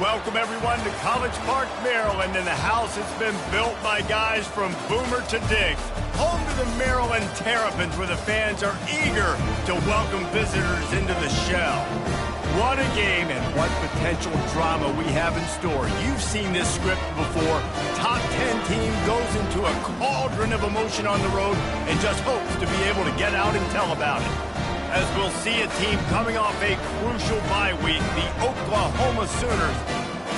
Welcome, everyone, to College Park, Maryland, and the house has been built by guys from Boomer to Diggs. Home to the Maryland Terrapins, where the fans are eager to welcome visitors into the shell. What a game and what potential drama we have in store. You've seen this script before. Top 10 team goes into a cauldron of emotion on the road and just hopes to be able to get out and tell about it. As we'll see a team coming off a crucial bye week, the Oklahoma Sooners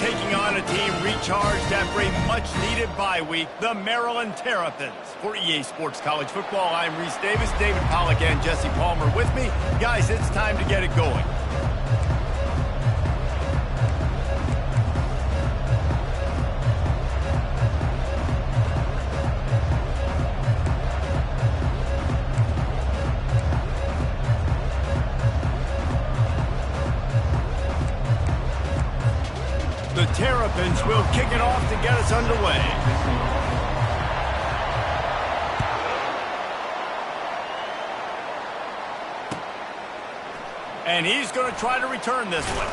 taking on a team recharged after a much-needed bye week, the Maryland Terrapins. For EA Sports College Football, I'm Reese Davis, David Pollack, and Jesse Palmer with me. Guys, it's time to get it going. The Terrapins will kick it off to get us underway. And he's going to try to return this one.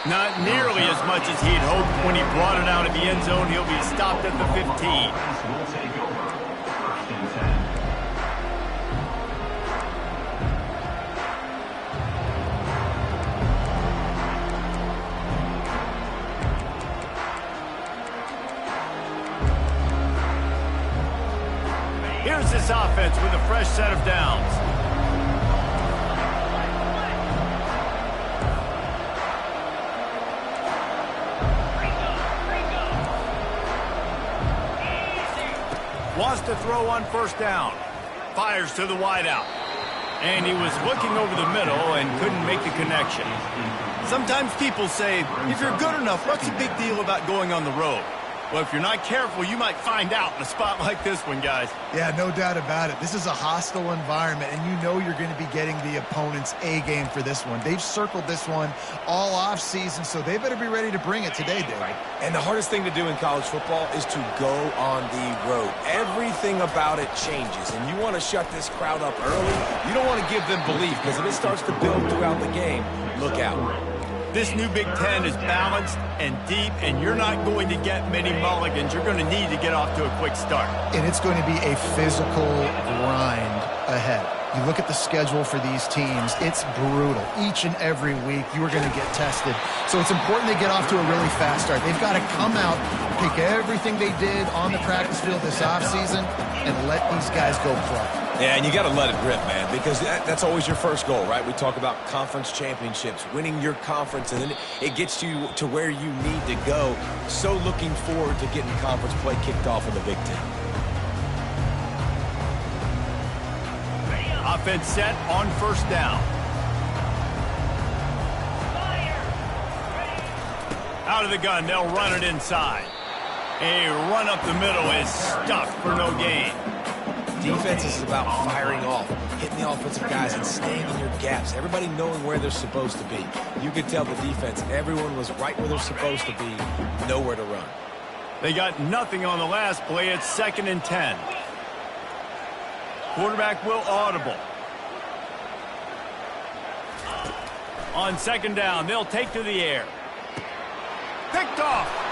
Not nearly as much as he'd hoped when he brought it out of the end zone. He'll be stopped at the 15. Here's this offense with a fresh set of downs. Wants to throw on first down. Fires to the wideout. And he was looking over the middle and couldn't make the connection. Sometimes people say, if you're good enough, what's the big deal about going on the road? Well, if you're not careful, you might find out in a spot like this one, guys. Yeah, no doubt about it. This is a hostile environment, and you know you're going to be getting the opponent's A game for this one. They've circled this one all offseason, so they better be ready to bring it today, Dave. And the hardest thing to do in college football is to go on the road. Everything about it changes, and you want to shut this crowd up early. You don't want to give them belief, because if it starts to build throughout the game, look out. This new Big Ten is balanced and deep, and you're not going to get many mulligans. You're going to need to get off to a quick start. And it's going to be a physical grind ahead. You look at the schedule for these teams, it's brutal. Each and every week, you are going to get tested. So it's important they get off to a really fast start. They've got to come out, pick everything they did on the practice field this offseason, and let these guys go play. Yeah, and you got to let it rip, man, because that's always your first goal, right? We talk about conference championships, winning your conference, and then it gets you to where you need to go. So looking forward to getting conference play kicked off in the Big Ten. Offense set on first down. Out of the gun, they'll run it inside. A run up the middle is stuffed for no gain. Defense is about firing off, hitting the offensive guys, and staying in your gaps. Everybody knowing where they're supposed to be. You could tell the defense, everyone was right where they're supposed to be, nowhere to run. They got nothing on the last play. It's 2nd and 10. Quarterback will audible. On 2nd down, they'll take to the air. Picked off.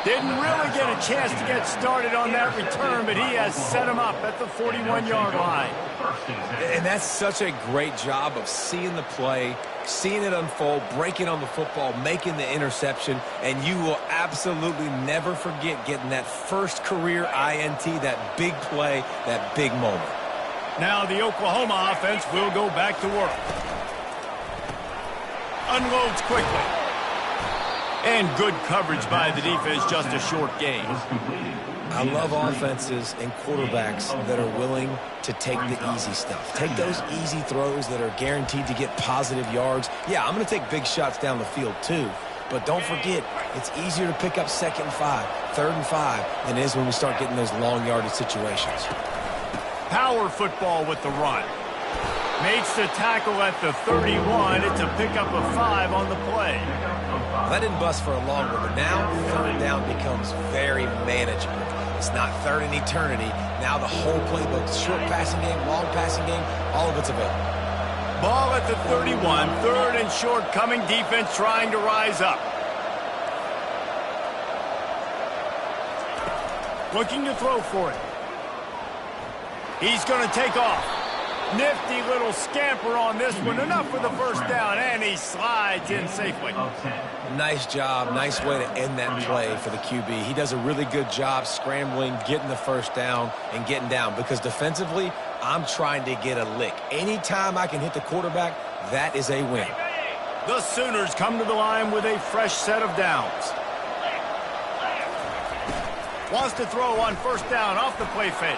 Didn't really get a chance to get started on that return, but he has set him up at the 41-yard line. And that's such a great job of seeing the play, seeing it unfold, breaking on the football, making the interception, and you will absolutely never forget getting that first career INT, that big play, that big moment. Now the Oklahoma offense will go back to work. Unloads quickly. And good coverage by the defense, just a short gain. I love offenses and quarterbacks that are willing to take the easy stuff. Take those easy throws that are guaranteed to get positive yards. Yeah, I'm going to take big shots down the field too. But don't forget, it's easier to pick up 2nd and 5, 3rd and 5 than it is when we start getting those long yardage situations. Power football with the run. Makes the tackle at the 31. It's a pickup of 5 on the play. That didn't bust for a long one, but now 3rd down becomes very manageable. It's not 3rd and eternity. Now the whole playbook, short passing game, long passing game, all of it's available. Ball at the 31, third and short, coming defense trying to rise up. Looking to throw for it. He's going to take off. Nifty little scamper on this one. Enough for the first down, and he slides in safely. Nice job. Nice way to end that play for the QB. He does a really good job scrambling, getting the first down, and getting down. Because defensively, I'm trying to get a lick. Anytime I can hit the quarterback, that is a win. The Sooners come to the line with a fresh set of downs. Wants to throw on first down off the play fake.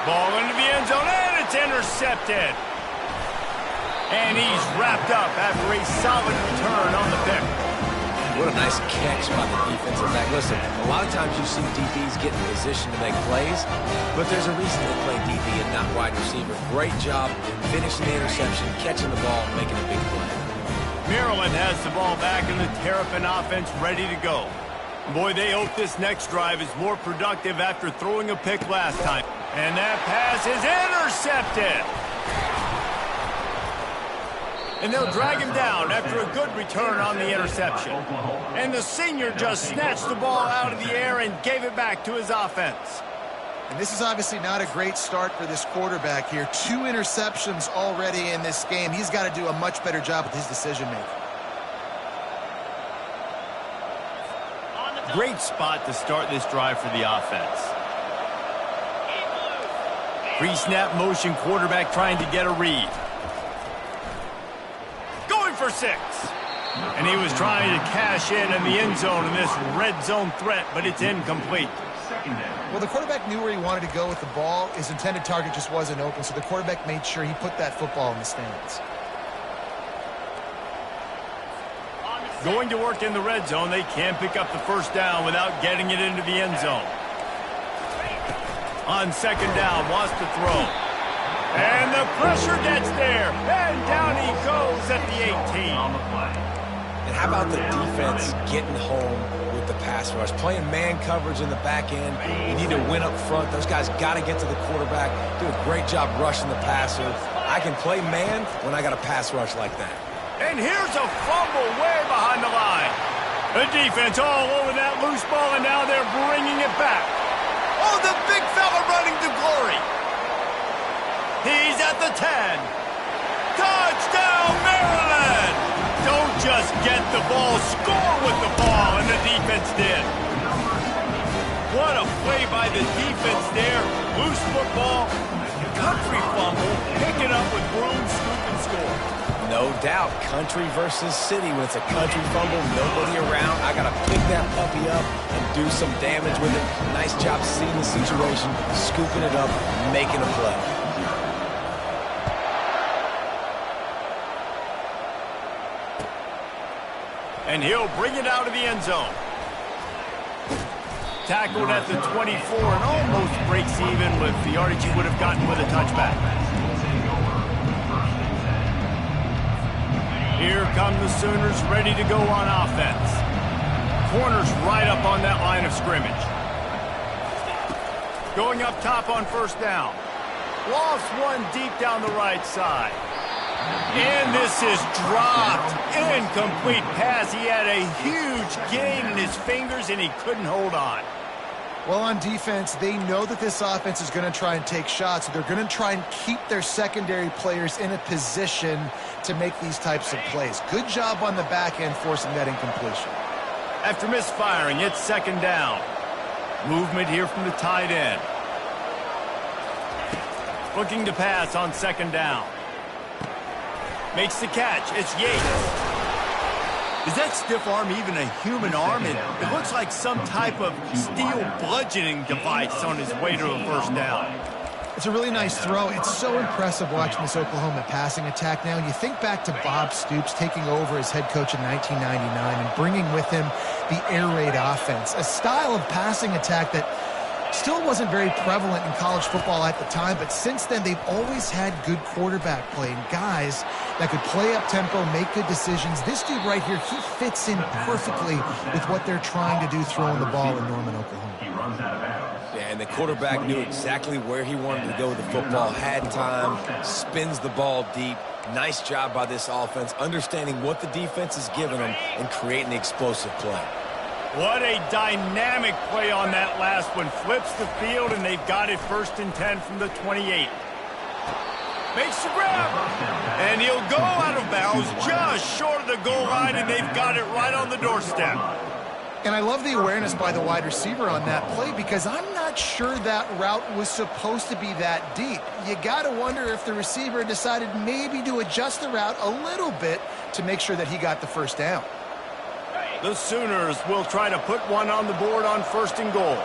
Ball into the end zone, and it's intercepted. And he's wrapped up after a solid return on the pick. What a nice catch by the defensive back. Listen, a lot of times you see DBs get in position to make plays, but there's a reason they play DB and not wide receiver. Great job finishing the interception, catching the ball, making a big play. Maryland has the ball back, and the Terrapin offense ready to go. Boy, they hope this next drive is more productive after throwing a pick last time. And that pass is intercepted. And they'll drag him down after a good return on the interception. And the senior just snatched the ball out of the air and gave it back to his offense. And this is obviously not a great start for this quarterback here. 2 interceptions already in this game. He's got to do a much better job with his decision-making. Great spot to start this drive for the offense. Pre-snap motion quarterback trying to get a read. Going for 6. And he was trying to cash in the end zone in this red zone threat, but it's incomplete. Well, the quarterback knew where he wanted to go with the ball. His intended target just wasn't open, so the quarterback made sure he put that football in the stands. Going to work in the red zone, they can't pick up the first down without getting it into the end zone. On second down, wants to throw. And the pressure gets there. And down he goes at the 18. And how about the defense getting home with the pass rush? Playing man coverage in the back end. You need to win up front. Those guys got to get to the quarterback. Do a great job rushing the passer. I can play man when I got a pass rush like that. And here's a fumble way behind the line. The defense all over that loose ball, and now they're bringing it back. Oh, the big fella running to glory. He's at the 10. Touchdown, Maryland! Don't just get the ball, score with the ball, and the defense did. What a play by the defense there. Loose football, country fumble, pick it up with Broom, scoop, and score. No doubt, country versus city. When it's a country fumble, nobody around, I got to pick that puppy up and do some damage with it. Nice job seeing the situation, scooping it up, making a play. And he'll bring it out of the end zone. Tackled at the 24 and almost breaks even with the yardage he would have gotten with a touchback. Here come the Sooners ready to go on offense. Corners right up on that line of scrimmage. Going up top on first down. Lost one deep down the right side. And this is dropped. Incomplete pass. He had a huge gain in his fingers and he couldn't hold on. Well, on defense, they know that this offense is going to try and take shots. They're going to try and keep their secondary players in a position to make these types of plays. Good job on the back end forcing that incompletion. After misfiring, it's second down. Movement here from the tight end. Looking to pass on second down. Makes the catch. It's Yates. Is that stiff arm even a human arm? It looks like some type of steel bludgeoning device on his way to a first down. It's a really nice throw. It's so impressive watching this Oklahoma passing attack now. You think back to Bob Stoops taking over as head coach in 1999 and bringing with him the air raid offense, a style of passing attack that still wasn't very prevalent in college football at the time, but since then they've always had good quarterback play and guys that could play up tempo, make good decisions. This dude right here, he fits in perfectly with what they're trying to do throwing the ball in Norman, Oklahoma. He runs out of bounds. Yeah, and the quarterback knew exactly where he wanted to go with the football, had time, spins the ball deep. Nice job by this offense, understanding what the defense is giving them and creating the explosive play. What a dynamic play on that last one. Flips the field, and they've got it 1st and 10 from the 28. Makes the grab, and he'll go out of bounds just short of the goal line, and they've got it right on the doorstep. And I love the awareness by the wide receiver on that play because I'm not sure that route was supposed to be that deep. You got to wonder if the receiver decided maybe to adjust the route a little bit to make sure that he got the first down. The Sooners will try to put one on the board on 1st and goal.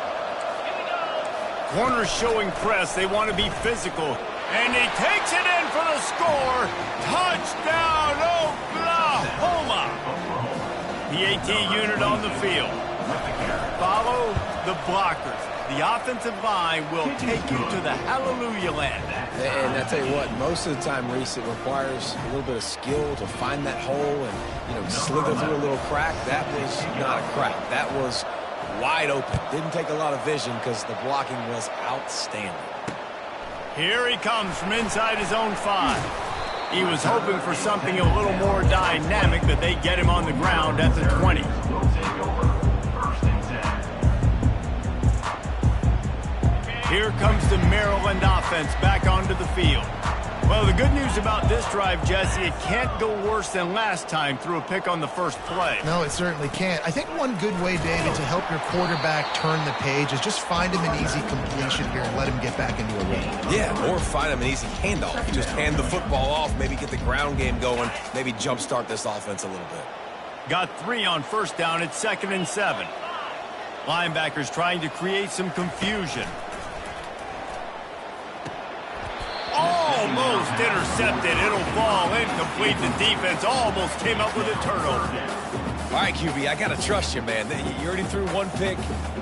Corners showing press. They want to be physical. And he takes it in for the score. Touchdown, Oklahoma. PAT unit on the field. Follow the blockers. The offensive line will take you to the hallelujah land. And I tell you what, most of the time, Reese, it requires a little bit of skill to find that hole and, slither through a little crack. That was not a crack. That was wide open. Didn't take a lot of vision because the blocking was outstanding. Here he comes from inside his own 5. He was hoping for something a little more dynamic, but they get him on the ground at the 20. Here comes the Maryland offense back onto the field. Well, the good news about this drive, Jesse, it can't go worse than last time through a pick on the first play. No, it certainly can't. I think one good way, David, to help your quarterback turn the page is just find him an easy completion here and let him get back into a rhythm. Yeah, or find him an easy handoff. Just hand the football off, maybe get the ground game going, maybe jumpstart this offense a little bit. Got 3 on 1st down. It's 2nd and 7. Linebackers trying to create some confusion. Almost intercepted. It'll fall incomplete. The defense almost came up with a turnover. All right, QB, I got to trust you, man. You already threw one pick.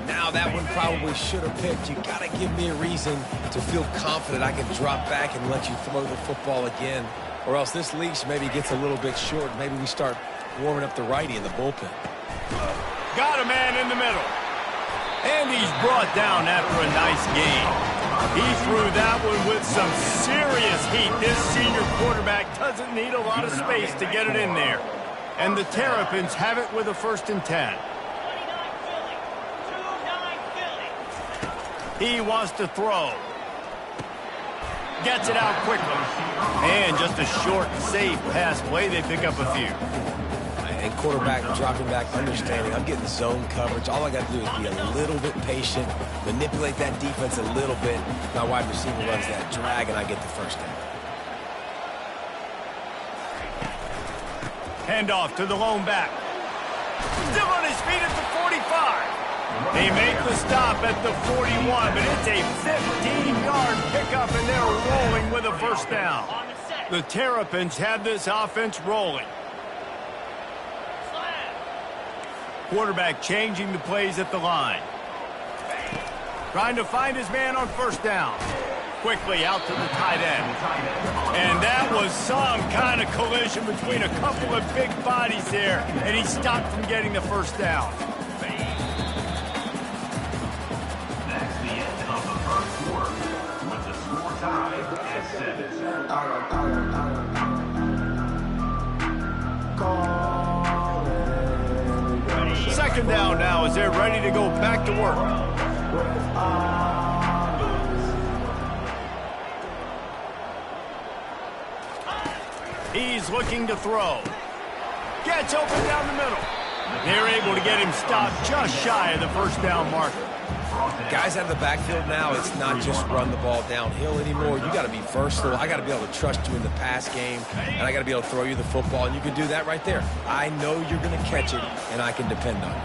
Now that one probably should have picked. You got to give me a reason to feel confident I can drop back and let you throw the football again. Or else this leash maybe gets a little bit short. Maybe we start warming up the righty in the bullpen. Got a man in the middle. And he's brought down after a nice gain. He threw that one with some serious heat. This senior quarterback doesn't need a lot of space to get it in there. And the Terrapins have it with a 1st and 10. He wants to throw. Gets it out quickly. And just a short, safe pass play. They pick up a few. And quarterback dropping back, understanding I'm getting zone coverage. All I got to do is be a little bit patient, manipulate that defense a little bit. My wide receiver runs that drag, and I get the 1st down. Handoff to the lone back. Still on his feet at the 45. They make the stop at the 41, but it's a 15-yard pickup, and they're rolling with a 1st down. The Terrapins have this offense rolling. Quarterback changing the plays at the line. Trying to find his man on 1st down. Quickly out to the tight end. And that was some kind of collision between a couple of big bodies there, and he stopped from getting the 1st down. That's the end of the 1st quarter, with the score tied at 7. 2nd down now as they're ready to go back to work. He's looking to throw. Gets open down the middle. They're able to get him stopped just shy of the 1st down marker. Guys out of the backfield now, it's not just run the ball downhill anymore. You got to be versatile. I got to be able to trust you in the pass game, and I got to be able to throw you the football, and you can do that right there. I know you're going to catch it, and I can depend on it.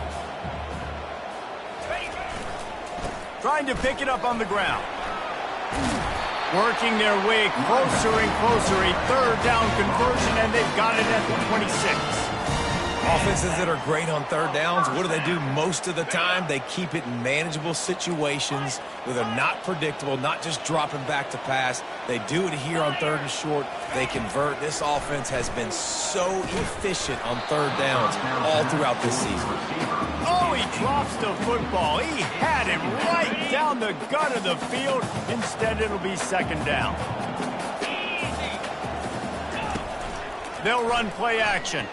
Trying to pick it up on the ground. Working their way closer and closer. A 3rd down conversion, and they've got it at the 26. Offenses that are great on 3rd downs, what do? Most of the time, they keep it in manageable situations where they're not predictable, not just dropping back to pass. They do it here on 3rd and short. They convert. This offense has been so efficient on 3rd downs all throughout this season. Oh, he drops the football. He had it right down the gut of the field. Instead, it'll be 2nd down. They'll run play action.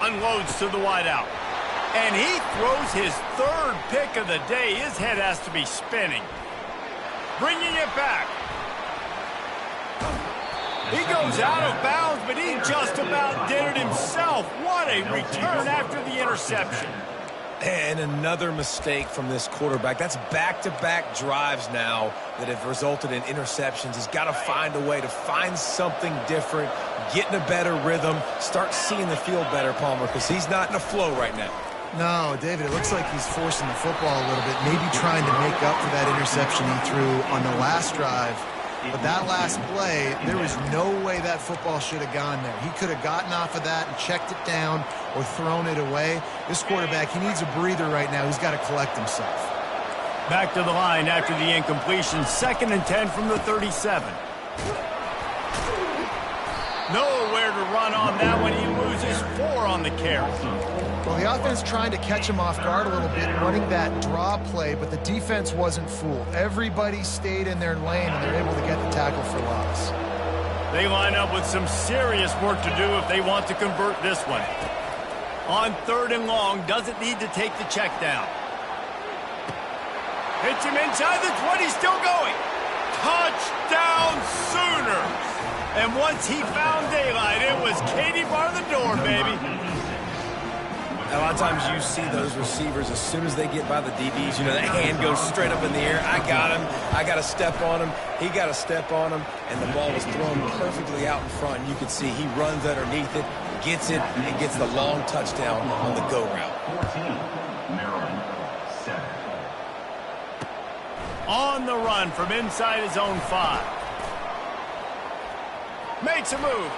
Unloads to the wideout. And he throws his 3rd pick of the day. His head has to be spinning. Bringing it back. He goes out of bounds, but he just about did it himself. What a return after the interception. And another mistake from this quarterback. That's back-to-back drives now that have resulted in interceptions. He's got to find a way to find something different, get in a better rhythm, start seeing the field better, Palmer, because he's not in a flow right now. No, David, it looks like he's forcing the football a little bit, maybe trying to make up for that interception he threw on the last drive. But that last play, there was no way that football should have gone there. He could have gotten off of that and checked it down or thrown it away. This quarterback, he needs a breather right now. He's got to collect himself. Back to the line after the incompletion. 2nd and 10 from the 37. Nowhere to run on that one. He loses 4 on the carry. Well, the offense trying to catch him off guard a little bit, running that draw play, but the defense wasn't fooled. Everybody stayed in their lane, and they're able to get the tackle for loss. They line up with some serious work to do if they want to convert this one. On 3rd and long, doesn't need to take the check down. Hits him inside the 20, still going. Touchdown Sooners! And once he found daylight, it was Katie bar the door, baby. A lot of times you see those receivers, as soon as they get by the DBs, you know, that hand goes straight up in the air. I got him. I got to step on him. He got to step on him. And the ball was thrown perfectly out in front. You can see he runs underneath it, gets it, and gets the long touchdown on the go route. 14, Maryland, 7. On the run from inside his own 5. Makes a move.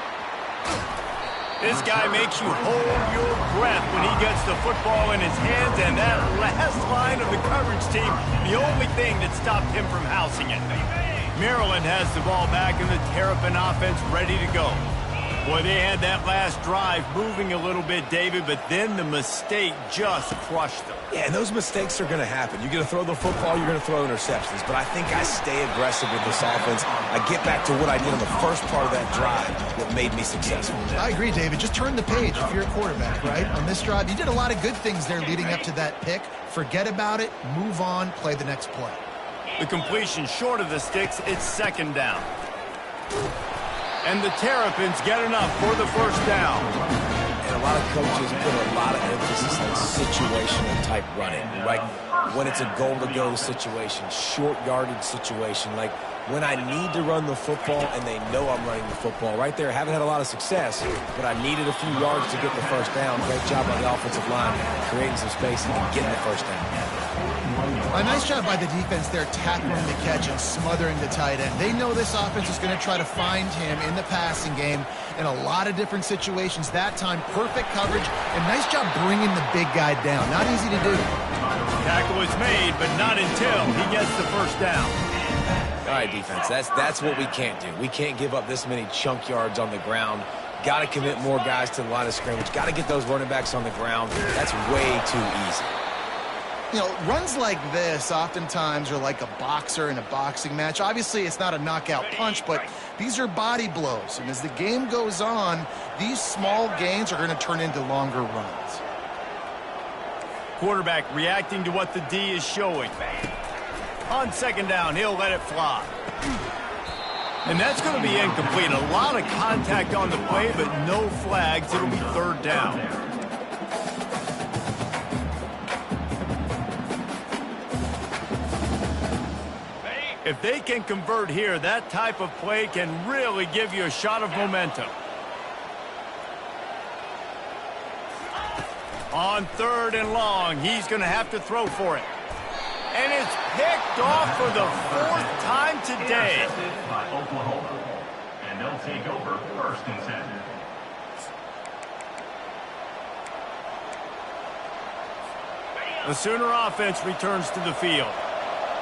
This guy makes you hold your breath when he gets the football in his hands, and that last line of the coverage team, the only thing that stopped him from housing it. Maryland has the ball back, and the Terrapin offense ready to go. Boy, they had that last drive moving a little bit, David, but then the mistake just crushed them. Yeah, and those mistakes are going to happen. You're going to throw the football, you're going to throw interceptions. But I think I stay aggressive with this offense. I get back to what I did on the first part of that drive that made me successful. I agree, David. Just turn the page if you're a quarterback, right? On this drive, you did a lot of good things there leading up to that pick. Forget about it, move on, play the next play. The completion short of the sticks, it's 2nd down. And the Terrapins get enough for the 1st down. And a lot of coaches put a lot of emphasis on situational type running, right? When it's a goal-to-go situation, short yardage situation, like when I need to run the football and they know I'm running the football. Right there, haven't had a lot of success, but I needed a few yards to get the 1st down. Great job by the offensive line, creating some space and getting the 1st down. A nice job by the defense there, tackling the catch and smothering the tight end. They know this offense is going to try to find him in the passing game in a lot of different situations. That time, perfect coverage, and nice job bringing the big guy down. Not easy to do. Tackle is made, but not until he gets the 1st down. All right, defense, that's what we can't do. We can't give up this many chunk yards on the ground. Got to commit more guys to the line of scrimmage. Got to get those running backs on the ground. That's way too easy. You know, runs like this oftentimes are like a boxer in a boxing match. Obviously, it's not a knockout punch, but these are body blows. And as the game goes on, these small gains are going to turn into longer runs. Quarterback reacting to what the D is showing. On 2nd down, he'll let it fly. And that's going to be incomplete. A lot of contact on the play, but no flags. It'll be 3rd down. If they can convert here, that type of play can really give you a shot of momentum. On 3rd and long, he's going to have to throw for it. And it's picked off for the 4th time today. Intercepted by Oklahoma. And they'll take over 1st and 10. The Sooner offense returns to the field.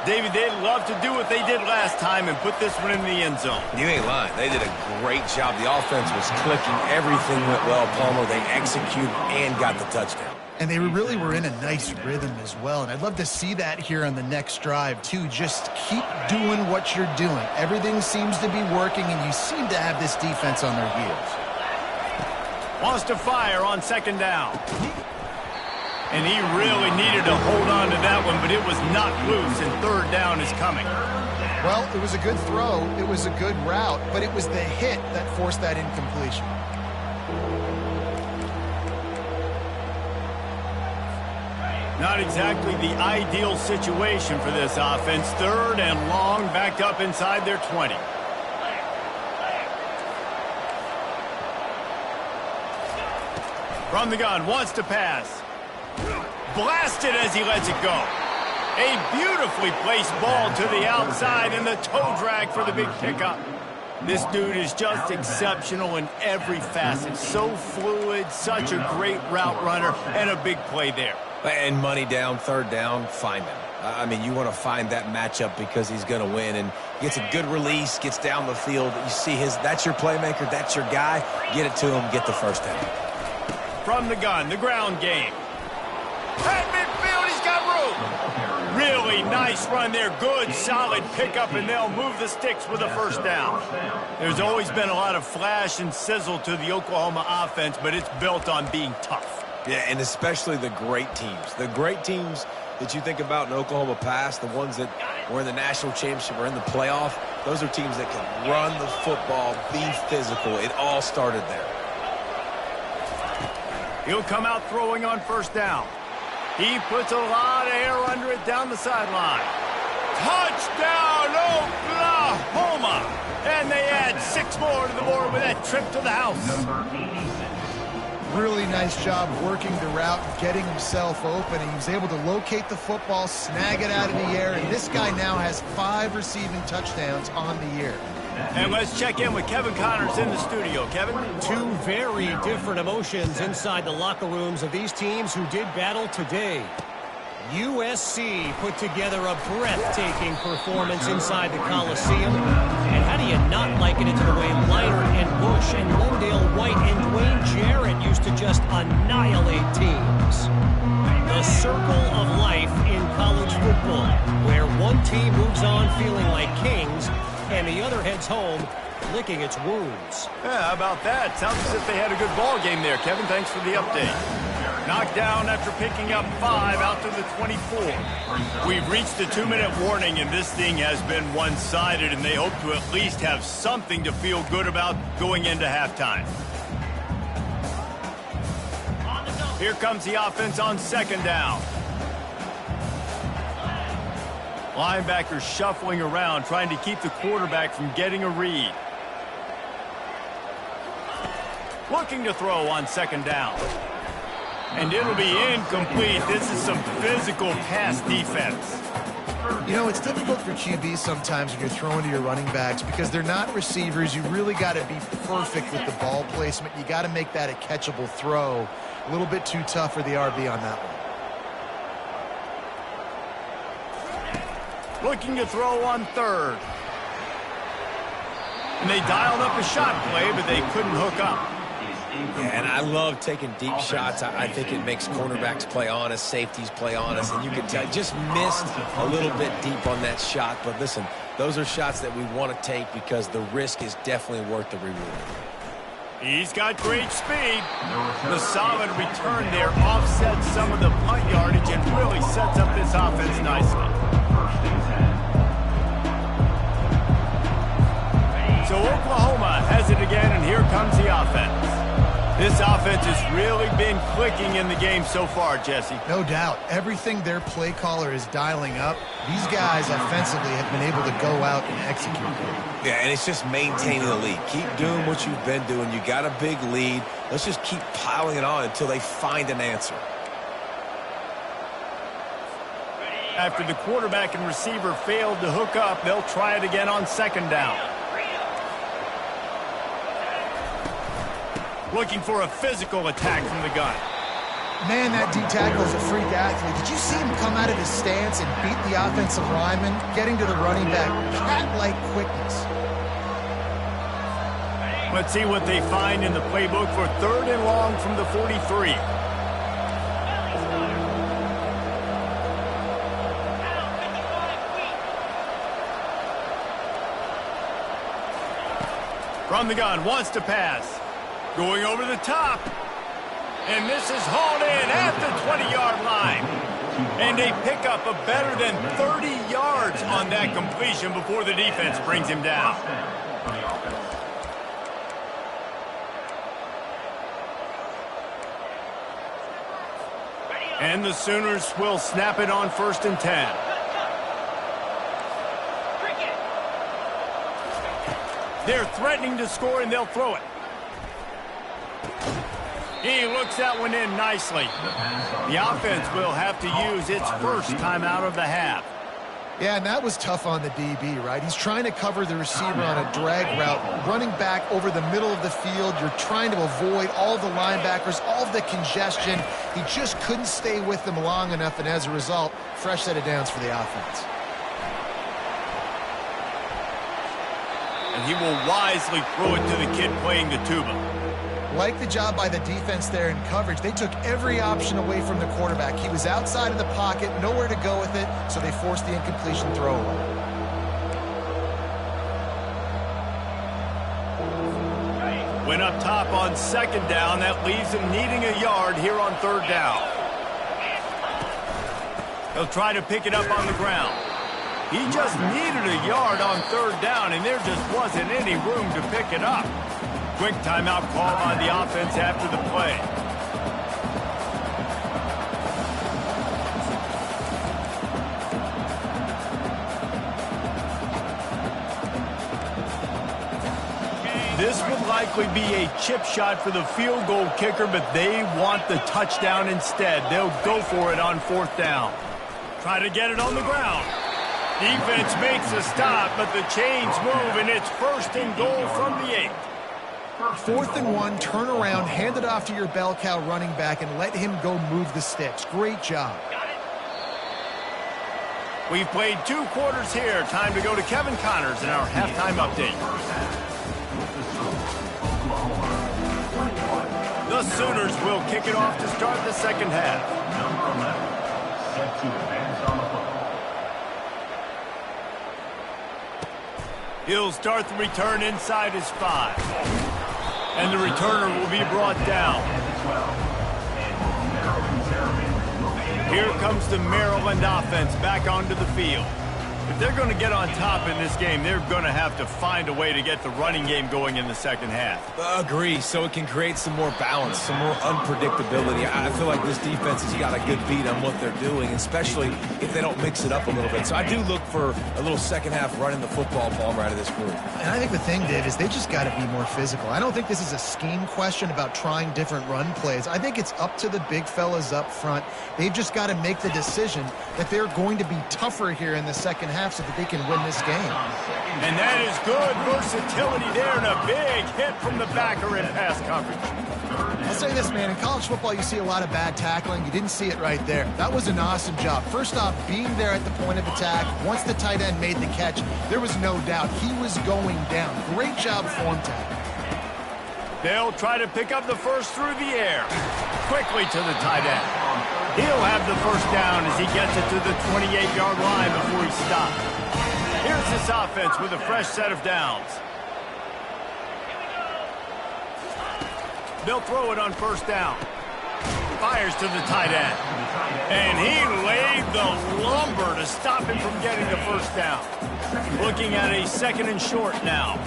David, they'd love to do what they did last time and put this one in the end zone. You ain't lying. They did a great job. The offense was clicking. Everything went well, Palmer. They executed and got the touchdown. And they really were in a nice rhythm as well. And I'd love to see that here on the next drive, too. Just keep doing what you're doing. Everything seems to be working, and you seem to have this defense on their heels. Wants to fire on second down. And he really needed to hold on to that one, but it was not loose, and third down is coming. Well, it was a good throw. It was a good route, but it was the hit that forced that incompletion. Not exactly the ideal situation for this offense. Third and long, backed up inside their 20. From the gun, wants to pass. Blasted as he lets it go. A beautifully placed ball to the outside and the toe drag for the big pickup. This dude is just exceptional in every facet. So fluid, such a great route runner, and a big play there. And money down, third down, find him. I mean, you want to find that matchup because he's going to win. And gets a good release, gets down the field. You see that's your playmaker, that's your guy. Get it to him, get the first down. From the gun, the ground game. At midfield, he's got room. Really nice run there. Good, solid pickup, and they'll move the sticks with a first down. There's always been a lot of flash and sizzle to the Oklahoma offense, but it's built on being tough. Yeah, and especially the great teams. The great teams that you think about in Oklahoma past, the ones that were in the national championship or in the playoff, those are teams that can run the football, be physical. It all started there. He'll come out throwing on first down. He puts a lot of air under it down the sideline. Touchdown, Oklahoma! And they add 6 more to the board with that trip to the house. Really nice job working the route, getting himself open. He was able to locate the football, snag it out of the air, and this guy now has 5 receiving touchdowns on the year. And let's check in with Kevin Connors in the studio. Kevin? 2 very different emotions inside the locker rooms of these teams who did battle today. USC put together a breathtaking performance inside the Coliseum. And how do you not liken it to the way Leiter and Bush and Lendale White and Dwayne Jarrett used to just annihilate teams? The circle of life in college football, where one team moves on feeling like kings and the other heads home licking its wounds. Yeah, how about that? Sounds as if they had a good ball game there, Kevin. Thanks for the update. Knocked down after picking up 5 out to the 24. We've reached the 2-minute warning, and this thing has been one-sided, and they hope to at least have something to feel good about going into halftime. Here comes the offense on second down. Linebackers shuffling around, trying to keep the quarterback from getting a read. Looking to throw on second down. And it'll be incomplete. This is some physical pass defense. You know, it's difficult for QBs sometimes when you're throwing to your running backs because they're not receivers. You really got to be perfect with the ball placement. You got to make that a catchable throw. A little bit too tough for the RB on that one. Looking to throw on third. And they dialed up a shot play, but they couldn't hook up. Yeah, and I love taking deep shots. I think it makes cornerbacks play honest, safeties play honest, and you can tell just missed a little bit deep on that shot. But listen, those are shots that we want to take because the risk is definitely worth the reward. He's got great speed. The solid return there offsets some of the punt yardage and really sets up this offense nicely. So Oklahoma has it again, and here comes the offense. This offense has really been clicking in the game so far, Jesse. No doubt. Everything their play caller is dialing up, these guys offensively have been able to go out and execute. Yeah, and it's just maintaining the lead. Keep doing what you've been doing. You got a big lead. Let's just keep piling it on until they find an answer. After the quarterback and receiver failed to hook up, they'll try it again on second down. Looking for a physical attack from the gun. Man, that D tackle is a freak athlete. Did you see him come out of his stance and beat the offensive lineman, getting to the running back? Cat-like quickness. Let's see what they find in the playbook for 3rd and long from the 43. From the gun, wants to pass. Going over the top. And this is hauled in at the 20-yard line. And a pickup of better than 30 yards on that completion before the defense brings him down. And the Sooners will snap it on 1st and 10. They're threatening to score, and they'll throw it. He looks that one in nicely. The offense will have to use its first timeout of the half. Yeah, and that was tough on the DB, right? He's trying to cover the receiver on a drag route, running back over the middle of the field. You're trying to avoid all the linebackers, all of the congestion. He just couldn't stay with them long enough, and as a result, fresh set of downs for the offense. And he will wisely throw it to the kid playing the tuba. Like the job by the defense there in coverage. They took every option away from the quarterback. He was outside of the pocket, nowhere to go with it, so they forced the incompletion throwaway. Went up top on 2nd down. That leaves him needing a yard here on 3rd down. He'll try to pick it up on the ground. He just needed a yard on 3rd down, and there just wasn't any room to pick it up. Quick timeout call by the offense after the play. This would likely be a chip shot for the field goal kicker, but they want the touchdown instead. They'll go for it on 4th down. Try to get it on the ground. Defense makes a stop, but the chains move, and it's 1st and goal from the 8. 4th and 1, turn around, hand it off to your bell cow running back, and let him go move the sticks. Great job. We've played 2 quarters here. Time to go to Kevin Connors in our halftime update. The Sooners will kick it off to start the 2nd half. Number 11, set to advance on the football. He'll start the return inside his 5. And the returner will be brought down. Here comes the Maryland offense back onto the field. If they're going to get on top in this game, they're going to have to find a way to get the running game going in the 2nd half. Agree, so it can create some more balance, some more unpredictability. I feel like this defense has got a good beat on what they're doing, especially if they don't mix it up a little bit. So I do look for a little 2nd half running the football ball right of this group. And I think the thing, Dave, is they just got to be more physical. I don't think this is a scheme question about trying different run plays. I think it's up to the big fellas up front. They've just got to make the decision that they're going to be tougher here in the 2nd half so that they can win this game. And that is good versatility there, and a big hit from the backer in pass coverage. I'll say this, man, in college football you see a lot of bad tackling. You didn't see it right there. That was an awesome job. First off, being there at the point of attack. Once the tight end made the catch, there was no doubt he was going down. Great job form tackle. They'll try to pick up the first through the air. Quickly to the tight end. He'll have the first down as he gets it to the 28-yard line before he stops. Here's this offense with a fresh set of downs. They'll throw it on 1st down. Fires to the tight end. And he laid the lumber to stop him from getting the first down. Looking at a 2nd and short now.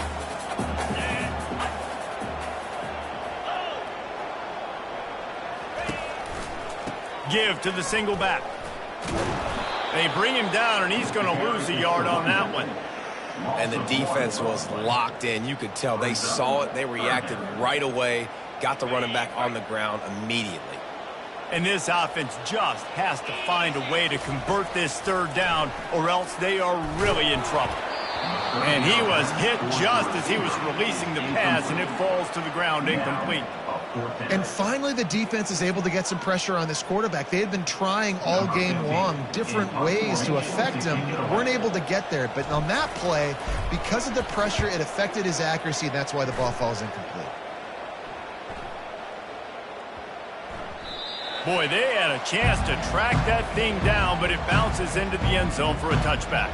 Give to the single back. They bring him down, and he's going to lose a yard on that one. And the defense was locked in. You could tell they saw it. They reacted right away, got the running back on the ground immediately. And this offense just has to find a way to convert this 3rd down, or else they are really in trouble. And he was hit just as he was releasing the pass, and it falls to the ground incomplete. And finally, the defense is able to get some pressure on this quarterback. They had been trying all game long different ways to affect him. Weren't able to get there. But on that play, because of the pressure, it affected his accuracy. And that's why the ball falls incomplete. Boy, they had a chance to track that thing down, but it bounces into the end zone for a touchback.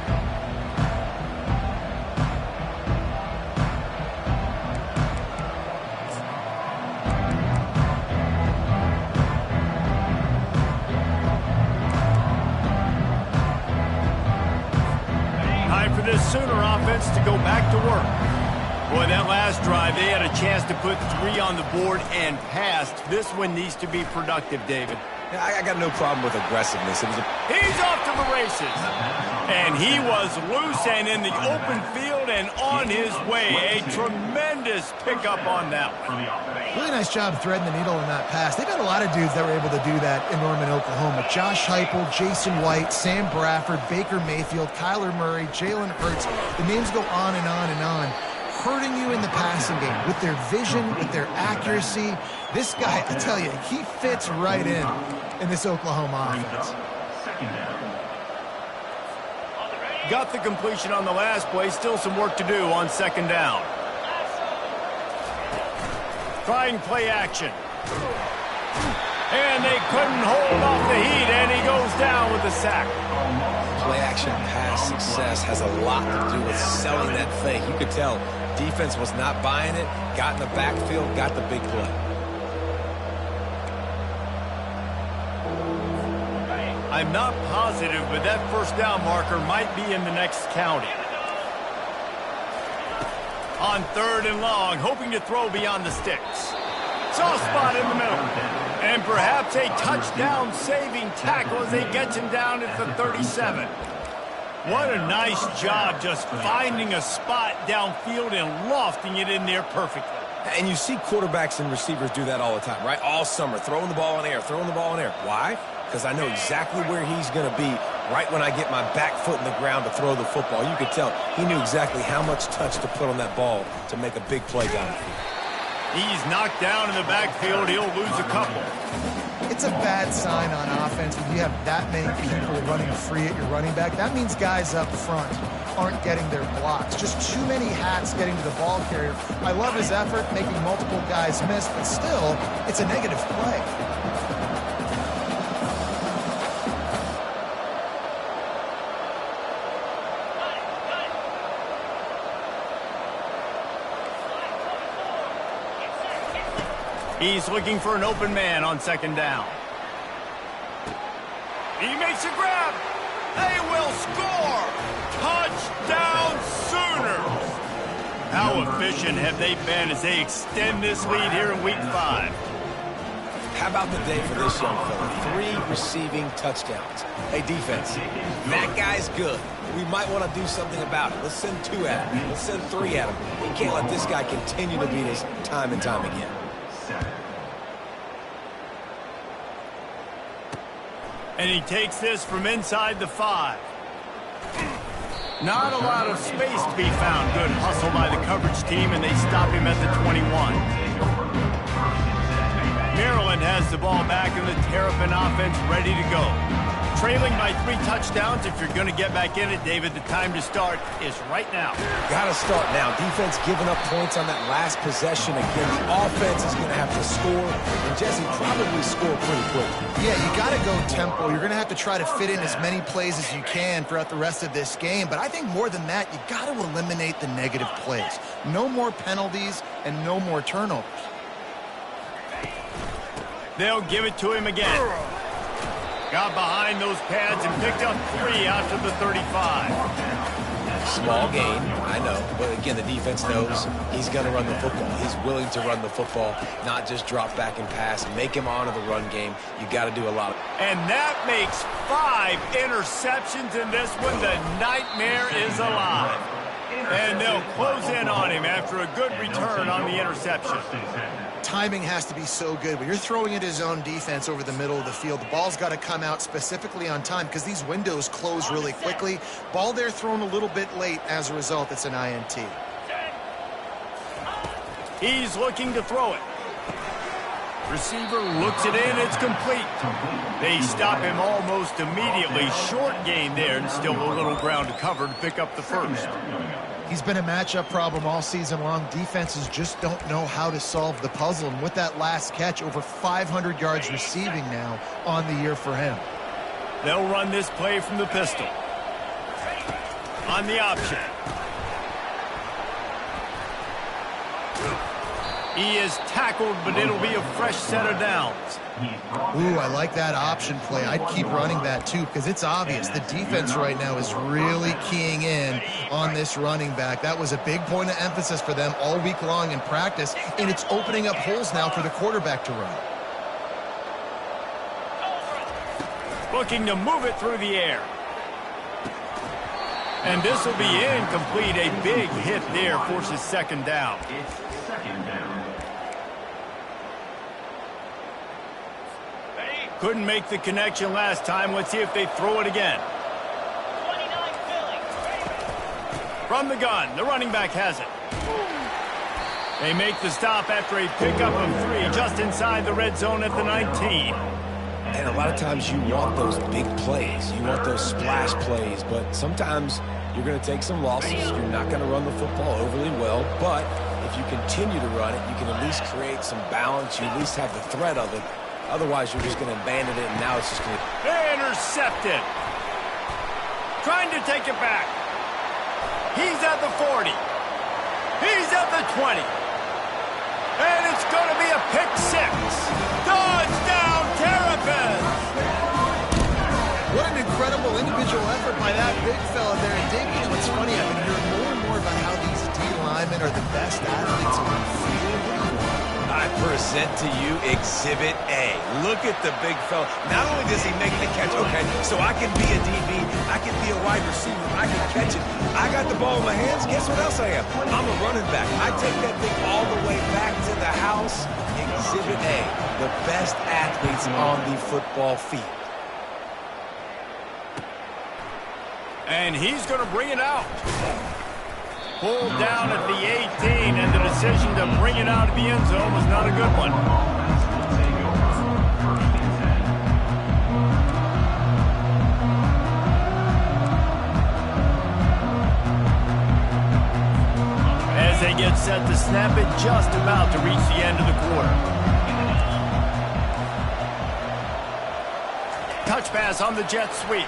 Time for this Sooner offense to go back to work. Boy, that last drive, they had a chance to put 3 on the board and passed. This one needs to be productive, David. Yeah, I got no problem with aggressiveness. He's off to the races. And he was loose and in the open field and on his way. A tremendous pickup on that one. Really nice job threading the needle in that pass. They've got a lot of dudes that were able to do that in Norman, Oklahoma. Josh Heupel, Jason White, Sam Bradford, Baker Mayfield, Kyler Murray, Jalen Hurts. The names go on and on and on. Hurting you in the passing game with their vision, with their accuracy. This guy, I tell you, he fits right in this Oklahoma offense. Got the completion on the last play. Still some work to do on second down. Trying play action. And they couldn't hold off the heat, and he goes down with the sack. Play action pass success has a lot to do with selling that fake. You could tell defense was not buying it, got in the backfield, got the big play. I'm not positive, but that first down marker might be in the next county. On 3rd and long, hoping to throw beyond the sticks. Soft spot in the middle. And perhaps a touchdown-saving tackle as they get him down at the 37. What a nice job just finding a spot downfield and lofting it in there perfectly. And you see quarterbacks and receivers do that all the time, right? All summer, throwing the ball in the air, throwing the ball in the air. Why? Because I know exactly where he's going to be right when I get my back foot in the ground to throw the football. You could tell he knew exactly how much touch to put on that ball to make a big play down the field. He's knocked down in the backfield. He'll lose a couple. It's a bad sign on offense when you have that many people running free at your running back. That means guys up front aren't getting their blocks. Just too many hats getting to the ball carrier. I love his effort, making multiple guys miss, but still, it's a negative play. He's looking for an open man on second down. He makes a grab. They will score. Touchdown Sooners. How efficient have they been as they extend this lead here in Week 5? How about the day for this young fella? 3 receiving touchdowns. Hey, defense, that guy's good. We might want to do something about it. Let's send 2 at him. Let's send 3 at him. We can't let this guy continue to beat us time and time again. And he takes this from inside the 5. Not a lot of space to be found. Good hustle by the coverage team, and they stop him at the 21. Maryland has the ball back, and the Terrapin offense ready to go. Trailing by 3 touchdowns. If you're going to get back in it, David, the time to start is right now. Got to start now. Defense giving up points on that last possession. Again, the offense is going to have to score, and Jesse probably score pretty quick. Yeah, you got to go tempo. You're going to have to try to fit in as many plays as you can throughout the rest of this game. But I think more than that, you got to eliminate the negative plays. No more penalties and no more turnovers. They'll give it to him again. Got behind those pads and picked up 3 out to the 35. Small gain, I know. But again, the defense knows he's going to run the football. He's willing to run the football, not just drop back and pass. Make him honor the run game. You got to do a lot of. And that makes 5 interceptions in this one. The nightmare is alive. And they'll close in on him after a good return on the interception. Timing has to be so good. When you're throwing it his own defense over the middle of the field, the ball's got to come out specifically on time because these windows close really quickly. Ball there thrown a little bit late. As a result, it's an INT. He's looking to throw it. Receiver looks it in, it's complete. They stop him almost immediately. Short gain there, and still a little ground to cover to pick up the first. He's been a matchup problem all season long. Defenses just don't know how to solve the puzzle. And with that last catch, over 500 yards receiving now on the year for him. They'll run this play from the pistol. On the option. He is tackled, but it'll be a fresh set of downs. Ooh, I like that option play. I'd keep running that too, because it's obvious the defense right now is really keying in on this running back. That was a big point of emphasis for them all week long in practice, and it's opening up holes now for the quarterback to run. Looking to move it through the air. And this will be incomplete. A big hit there forces second down. It's second down. Couldn't make the connection last time. Let's see if they throw it again. From the gun, the running back has it. They make the stop after a pickup of 3 just inside the red zone at the 19. And a lot of times you want those big plays. You want those splash plays, but sometimes you're going to take some losses. You're not going to run the football overly well, but if you continue to run it, you can at least create some balance. You at least have the threat of it. Otherwise, you're just going to abandon it, and now it's just going to... Intercepted. Trying to take it back. He's at the 40. He's at the 20. And it's going to be a pick 6. Touchdown, Terrapins! What an incredible individual effort by that big fella there. And Dave, you know, it's funny, I've been hearing more and more about how these D linemen are the best athletes on the field. I present to you Exhibit A. Look at the big fella. Not only does he make the catch, okay, so I can be a DB, I can be a wide receiver, I can catch it. I got the ball in my hands, guess what else I am? I'm a running back. I take that thing all the way back to the house. Exhibit A, the best athletes on the football field. And he's going to bring it out. Pulled down at the 18, and the decision to bring it out of the end zone was not a good one. As they get set to snap it, just about to reach the end of the quarter. Touch pass on the jet sweep.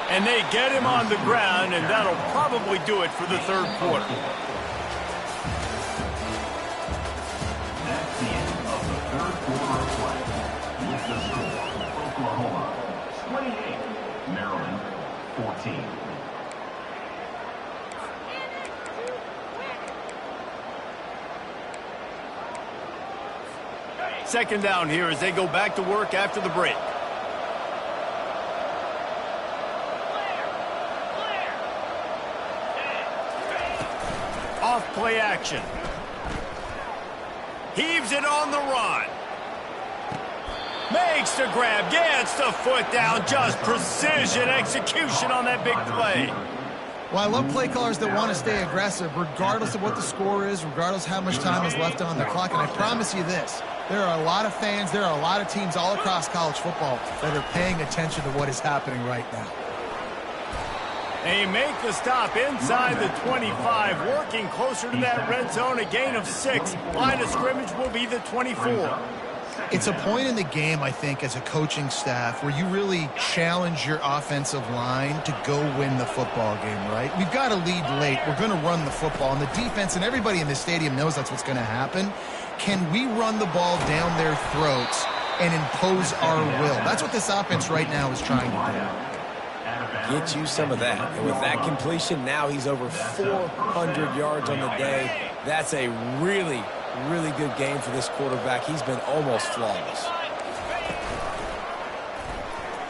And they get him on the ground, and that'll probably do it for the third quarter. That's the end of the third quarter of play. With the score, Oklahoma 28, Maryland 14. Second down here as they go back to work after the break. Off play action. Heaves it on the run. Makes the grab, gets the foot down. Just precision execution on that big play. Well, I love play callers that want to stay aggressive, regardless of what the score is, regardless how much time is left on the clock. And I promise you this, there are a lot of fans, there are a lot of teams all across college football that are paying attention to what is happening right now. They make the stop inside the 25, working closer to that red zone, a gain of 6. Line of scrimmage will be the 24. It's a point in the game, I think, as a coaching staff where you really challenge your offensive line to go win the football game, right? We've got to lead late. We're going to run the football. And the defense and everybody in the stadium knows that's what's going to happen. Can we run the ball down their throats and impose our will? That's what this offense right now is trying to do. Get you some of that. And with that completion, now he's over 400 yards on the day. That's a really, really good game for this quarterback. He's been almost flawless.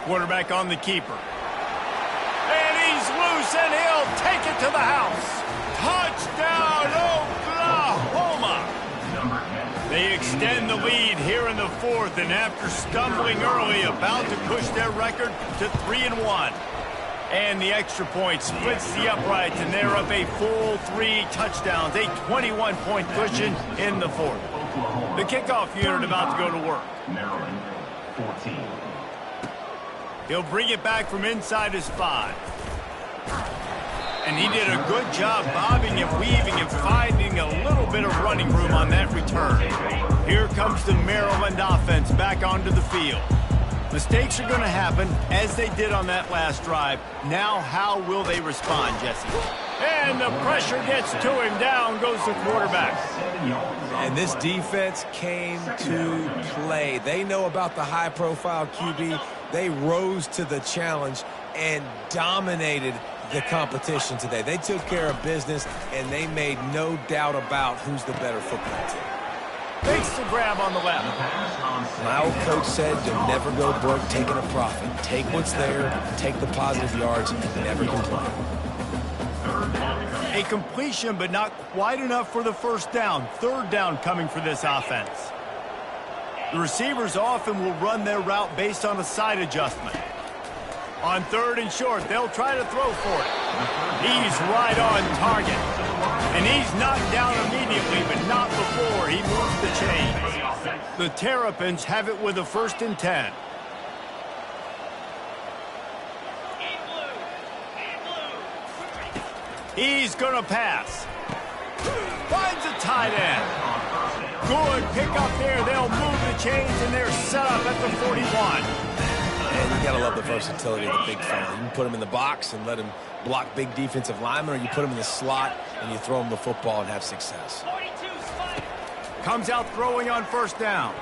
Quarterback on the keeper. And he's loose, and he'll take it to the house. Touchdown, Oklahoma! They extend the lead here in the fourth, and after stumbling early, about to push their record to 3-1. And the extra point splits the uprights, and they're up a full 3 touchdowns, a 21-point cushion in the fourth. Oklahoma. The kickoff unit about to go to work. Maryland, 14. He'll bring it back from inside his 5. And he did a good job bobbing and weaving and finding a little bit of running room on that return. Here comes the Maryland offense back onto the field. Mistakes are going to happen, as they did on that last drive. Now, how will they respond, Jesse? And the pressure gets to him. Down goes the quarterback. And this defense came to play. They know about the high-profile QB. They rose to the challenge and dominated the competition today. They took care of business, and they made no doubt about who's the better football team. Makes the grab on the left. My old coach said you'll never go broke taking a profit. Take what's there, take the positive yards, and never complain. A completion, but not quite enough for the first down. Third down coming for this offense. The receivers often will run their route based on a side adjustment. On 3rd and short, they'll try to throw for it. He's right on target. And he's knocked down immediately, but not before he moves the chains. The Terrapins have it with a 1st and 10. He's going to pass. Finds a tight end. Good pick up there. They'll move the chains, and they're set up at the 41. And you got to love the versatility of the big fella. You can put him in the box and let him block big defensive linemen, or you put him in the slot and you throw him the football and have success. Comes out throwing on 1st down.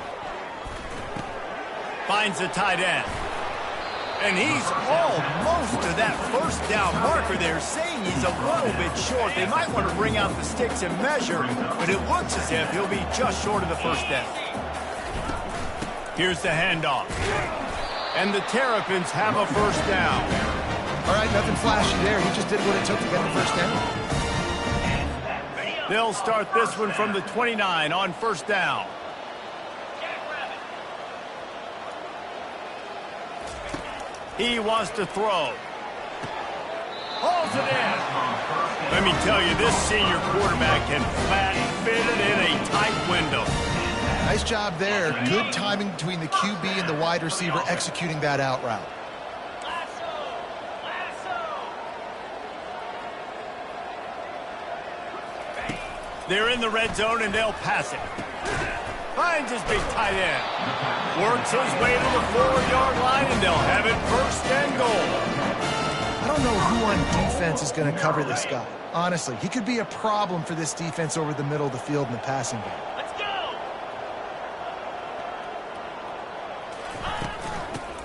Finds the tight end. And he's almost to that 1st down marker there, saying he's a little bit short. They might want to bring out the sticks and measure, but it looks as if he'll be just short of the 1st down. Here's the handoff. And the Terrapins have a 1st down. All right, nothing flashy there. He just did what it took to get the 1st down. They'll start this one from the 29 on 1st down. He wants to throw. Hauls it in. Let me tell you, this senior quarterback can flat fit it in a tight window. Nice job there. Good timing between the QB and the wide receiver executing that out route. They're in the red zone, and they'll pass it. Finds his big tight end. Works his way to the 4-yard line, and they'll have it 1st and goal. I don't know who on defense is going to cover this guy. Honestly, he could be a problem for this defense over the middle of the field in the passing game.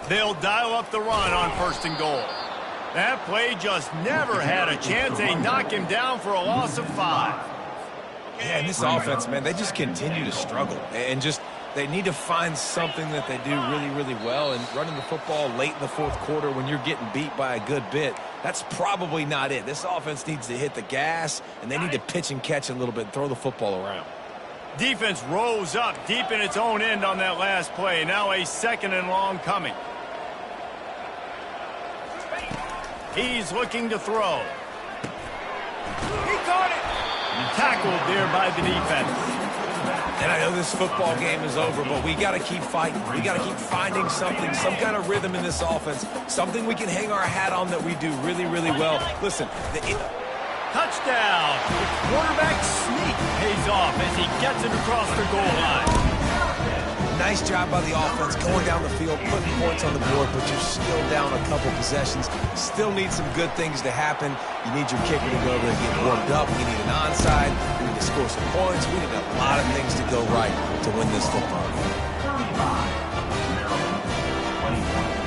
They'll dial up the run on 1st and goal. That play just never had a chance. They knock him down for a loss of 5. Yeah, and this offense, man, they just continue to struggle. And just, they need to find something that they do really, really well. And running the football late in the 4th quarter when you're getting beat by a good bit, that's probably not it. This offense needs to hit the gas, and they need to pitch and catch a little bit and throw the football around. Defense rose up deep in its own end on that last play. Now a 2nd and long coming. He's looking to throw. He caught it. Tackled there by the defense. And I know this football game is over, but we got to keep fighting. We got to keep finding something, some kind of rhythm in this offense, something we can hang our hat on that we do really, really well. Listen, touchdown. The quarterback sneak pays off as he gets it across the goal line. Nice job by the offense going down the field, putting points on the board, but you're still down a couple possessions. Still need some good things to happen. You need your kicker to go over and get warmed up. We need an onside. We need to score some points. We need a lot of things to go right to win this football game.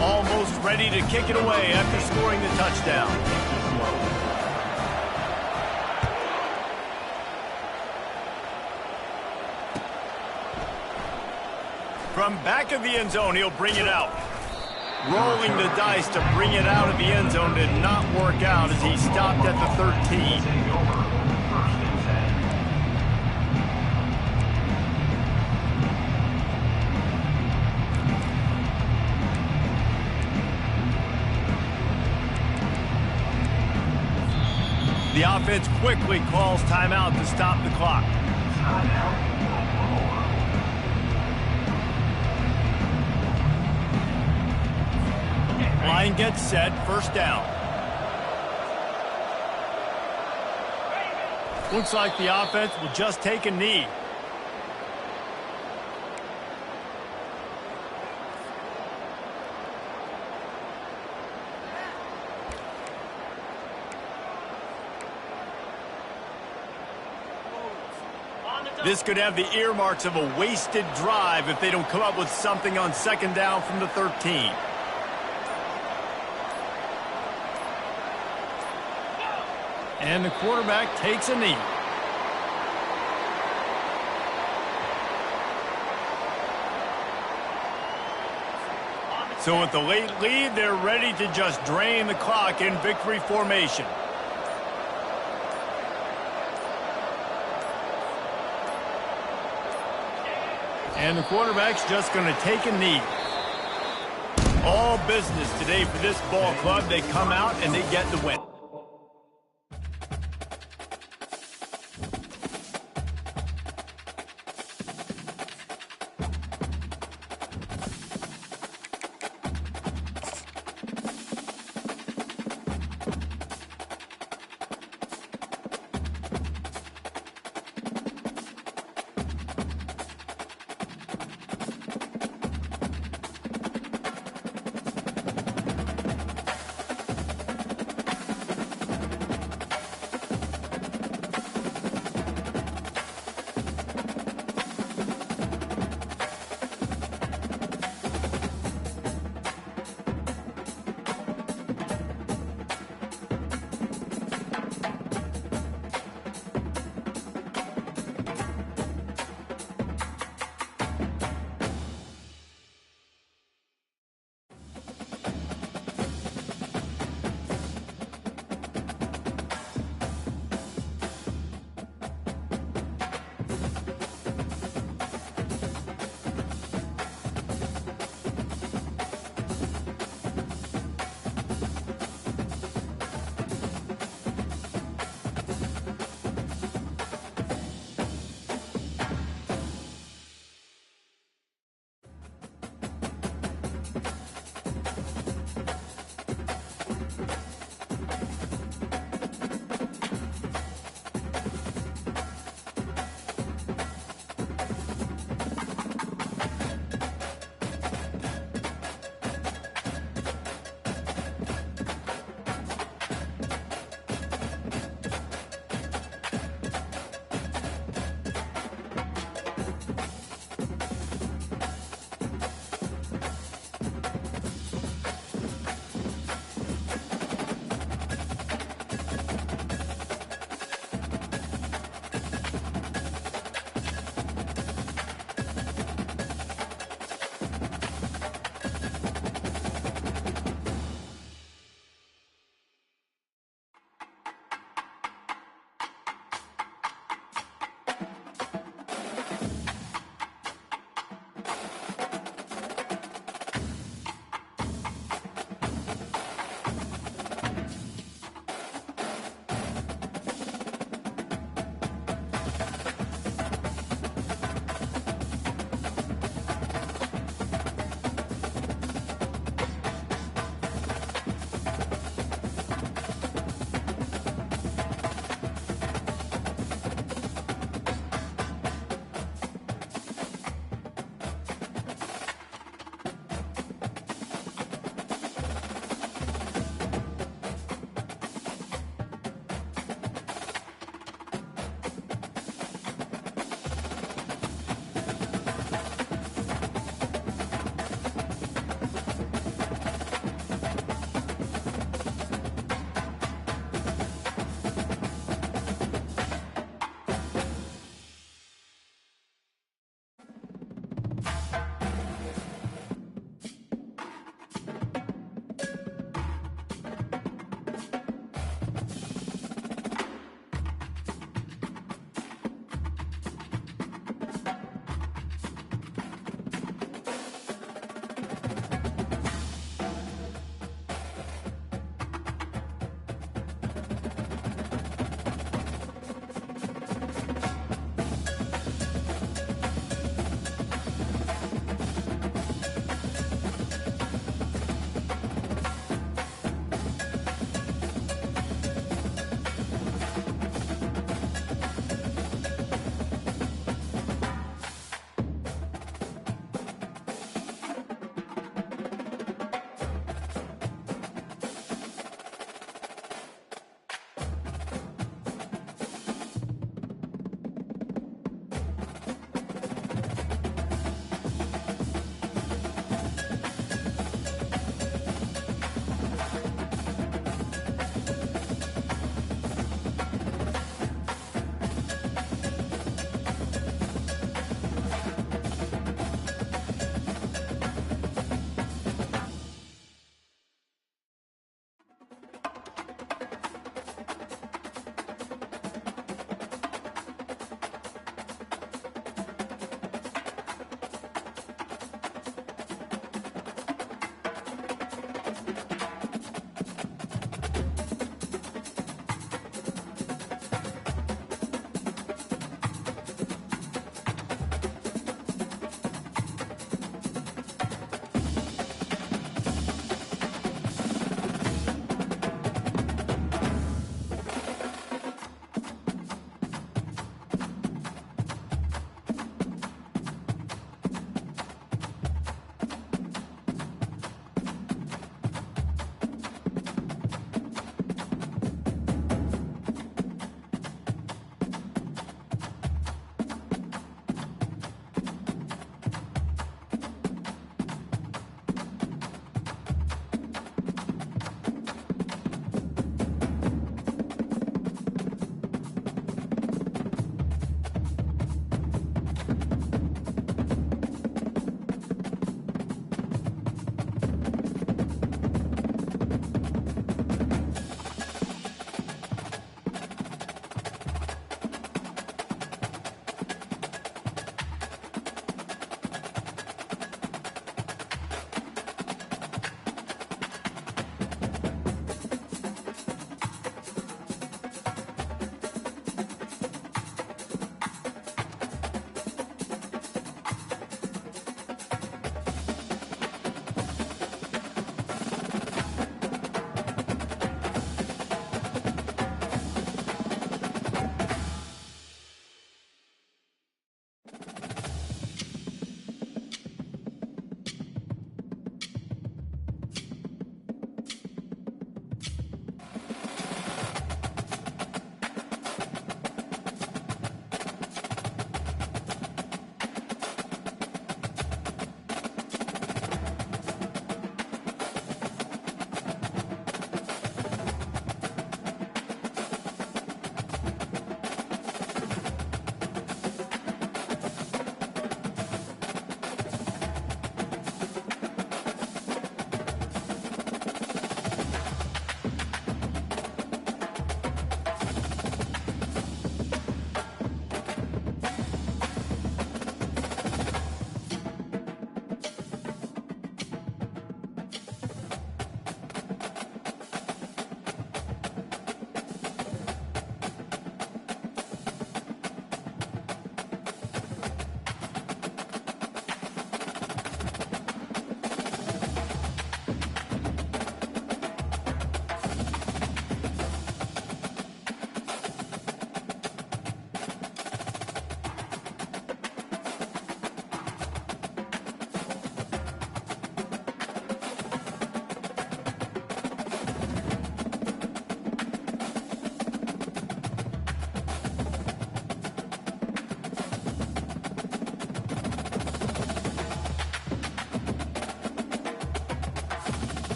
Almost ready to kick it away after scoring the touchdown. From back of the end zone, he'll bring it out. Rolling the dice to bring it out of the end zone did not work out as he stopped at the 13. The offense quickly calls timeout to stop the clock. and get set, first down. Looks like the offense will just take a knee. This could have the earmarks of a wasted drive if they don't come up with something on second down from the 13. And the quarterback takes a knee. So with the late lead, they're ready to just drain the clock in victory formation. And the quarterback's just going to take a knee. All business today for this ball club. They come out and they get the win.